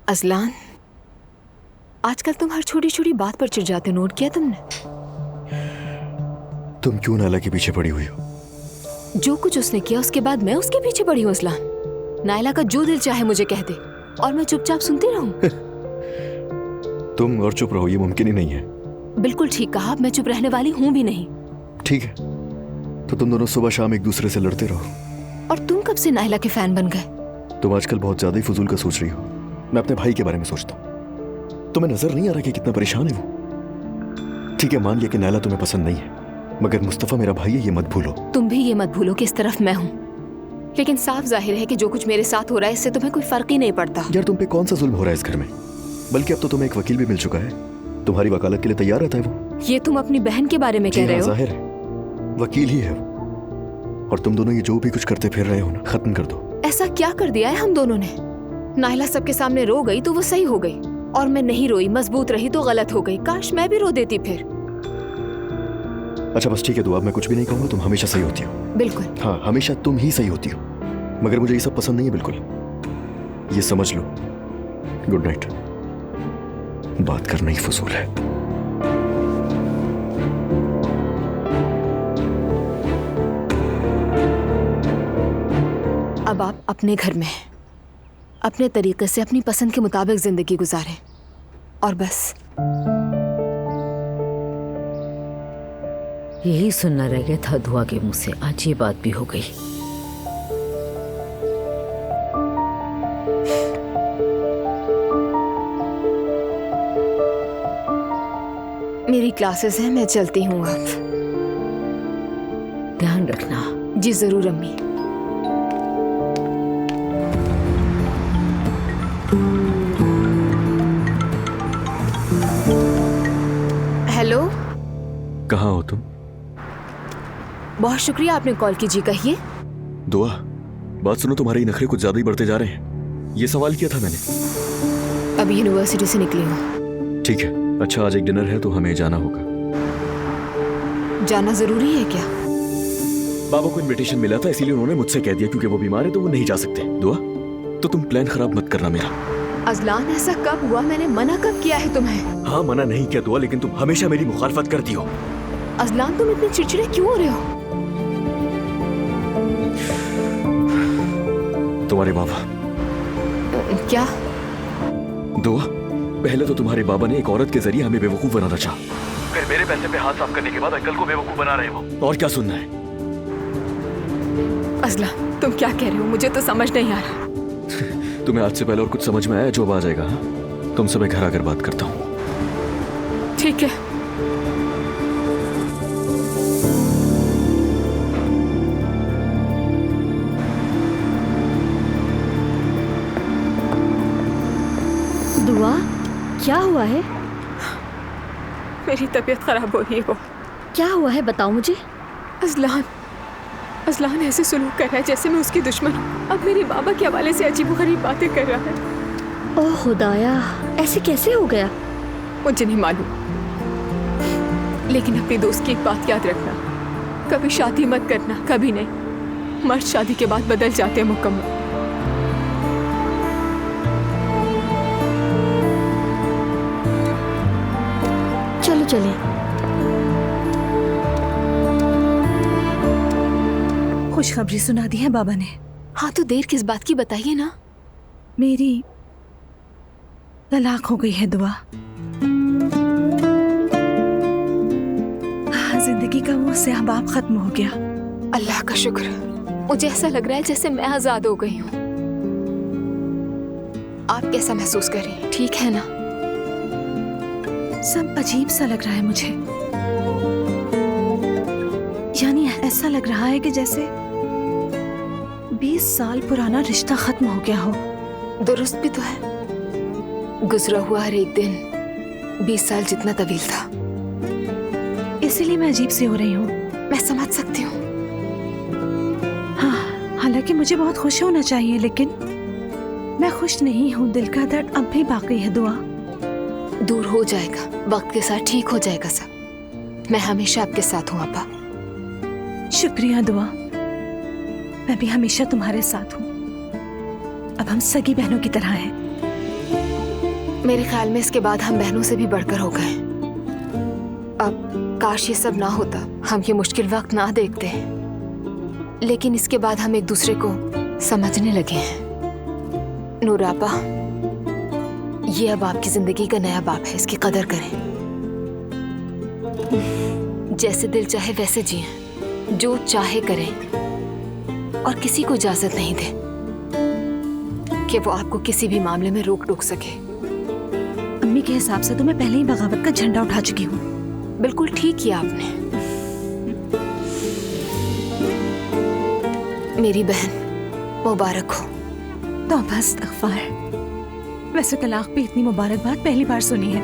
Azlan, आजकल तुम हर छोटी छोटी बात पर चिढ़ जाते, नोट किया तुमने? तुम क्यों नायला के पीछे पड़ी हुई हो? जो कुछ उसने किया उसके बाद मैं उसके पीछे पड़ी हूँ अजलान। नायला का जो दिल चाहे मुझे कह दे और मैं चुपचाप सुनती रहूं। तुम और चुप रहो, ये मुमकिन ही नहीं है। बिल्कुल ठीक कहा, मैं चुप रहने वाली हूँ भी नहीं। ठीक है, तो तुम दोनों सुबह शाम एक दूसरे से लड़ते रहो। और तुम कब से नायला के फैन बन गए? तुम आजकल बहुत ज्यादा ही फजूल का सोच रही हो। मैं अपने भाई के बारे में सोचता हूँ। तुम्हें नजर नहीं आ रहा कि कितना परेशान है वो? ठीक है, मान लिया कि नायला तुम्हें पसंद नहीं है, मगर मुस्तफा मेरा भाई है, ये मत भूलो। तुम भी ये मत भूलो कि इस तरफ मैं हूँ। लेकिन साफ जाहिर है कि जो कुछ मेरे साथ हो रहा है इससे तुम्हें कोई फर्क ही नहीं पड़ता। यार तुम पे कौन सा जुल्म हो रहा है इस घर में? बल्कि अब तो तुम्हें एक वकील भी मिल चुका है, तुम्हारी वकालत के लिए तैयार रहता है वो। ये तुम अपनी बहन के बारे में कह रहे हो? जाहिर है, वकील ही है वो। और तुम दोनों ये जो भी कुछ करते फिर रहे हो ना, खत्म कर दो। ऐसा क्या कर दिया है हम दोनों ने? नायला सबके सामने रो गई तो वो सही हो गई, और मैं नहीं रोई, मजबूत रही तो गलत हो गई। काश मैं भी रो देती फिर। अच्छा बस ठीक है दुआ, मैं कुछ भी नहीं कहूंगा, तुम हमेशा सही होती हो। बिल्कुल। हाँ, हमेशा तुम ही सही होती हो, मगर मुझे ये सब पसंद नहीं है बिल्कुल, ये समझ लो। Good night. बात करना ही फजूल है। अब आप अपने घर में अपने तरीके से अपनी पसंद के मुताबिक जिंदगी गुजारें, और बस। यही सुनना रह गया था दुआ के मुंह से, आज ये बात भी हो गई। मेरी क्लासेस हैं, मैं चलती हूँ अब। ध्यान रखना। जी जरूर अम्मी। हेलो, कहाँ हो तुम? बहुत शुक्रिया आपने कॉल की। जी कहिए। दुआ, बात सुनो, तुम्हारे ये नखरे कुछ ज्यादा ही बढ़ते जा रहे हैं। ये सवाल किया था मैंने। अभी यूनिवर्सिटी से निकली हूँ। ठीक है, अच्छा आज एक डिनर है तो हमें जाना होगा। जाना जरूरी है क्या? बाबा को इनविटेशन मिला था, इसीलिए उन्होंने मुझसे कह दिया, क्योंकि वो बीमार है तो वो नहीं जा सकते। दुआ, तो तुम प्लान खराब मत करना मेरा। अजलान, ऐसा कब हुआ? मैंने मना कब किया है तुम्हें? हाँ, मना नहीं किया दुआ, लेकिन तुम हमेशा मेरी मुखालफत करती हो। अजलान, तुम इतने चिड़चिड़े क्यों हो रहे हो? तुम्हारे बाबा। क्या? दुआ, पहले तो तुम्हारे बाबा ने एक औरत के जरिए हमें बेवकूफ बनाना चाहा, फिर मेरे पैसे पे हाथ साफ करने के बाद अंकल को बेवकूफ बना रहे हो। और क्या सुनना है? अजलान, तुम क्या कह रहे हो? मुझे तो समझ नहीं आ रहा। तुम्हें आज से पहले और कुछ समझ में आया जो अब आ जाएगा? हाँ, तुमसे मैं घर आकर बात करता हूँ। ठीक है। दुआ, क्या हुआ है? मेरी तबीयत खराब हो रही है। वो क्या हुआ है, बताओ मुझे। अजलान, अजलान ऐसे सुलूक कर रहा है जैसे मैं उसकी दुश्मन हूँ। अब मेरे बाबा के हवाले से अजीबोगरीब बातें कर रहा है। ओह खुदाया, ऐसे कैसे हो गया? मुझे नहीं मालूम, लेकिन अपनी दोस्त की एक बात याद रखना, कभी शादी मत करना, कभी नहीं। मर्द शादी के बाद बदल जाते हैं मुकम्मल। चलो चले। खुशखबरी सुना दी है बाबा ने। हाँ, तो देर किस बात की, बताइए ना। मेरी तलाक हो गई है दुआ। जिंदगी का वो स्याह-बाब खत्म हो गया। अल्लाह का शुक्र। मुझे ऐसा लग रहा है जैसे मैं आजाद हो गई हूँ। आप कैसा महसूस कर रही हैं? ठीक है ना? सब अजीब सा लग रहा है मुझे, यानी ऐसा लग रहा है कि जैसे 20 साल पुराना रिश्ता खत्म हो गया हो। दुरुस्त भी तो है, गुजरा हुआ हर एक दिन 20 साल जितना तवील था। इसीलिए मैं अजीब सी हो रही हूँ। मैं समझ सकती हूँ। हाँ, हालांकि मुझे बहुत खुश होना चाहिए, लेकिन मैं खुश नहीं हूँ। दिल का दर्द अब भी बाकी है दुआ। दूर हो जाएगा, वक्त के साथ ठीक हो जाएगा सब। मैं हमेशा आपके साथ हूँ अब्बा। शुक्रिया दुआ, मैं भी हमेशा तुम्हारे साथ हूँ। अब हम सगी बहनों की तरह हैं। मेरे ख्याल में इसके बाद हम बहनों से भी बढ़कर हो गए। अब काश ये सब ना होता, हम ये मुश्किल वक्त ना देखते, लेकिन इसके बाद हम एक दूसरे को समझने लगे हैं। नूरापा, ये अब आपकी जिंदगी का नया बाप है, इसकी कदर करें। जैसे दिल चाहे वैसे जिएं, जो चाहे करें और किसी को इजाजत नहीं दे कि वो आपको किसी भी मामले में रोक टोक सके। अम्मी के हिसाब से तो मैं पहले ही बगावत का झंडा उठा चुकी हूँ। बिल्कुल ठीक किया आपने। मेरी बहन मुबारक हो। तो बस इस्तग़फ़ार। वैसे तलाक पे इतनी मुबारकबाद पहली बार सुनी है।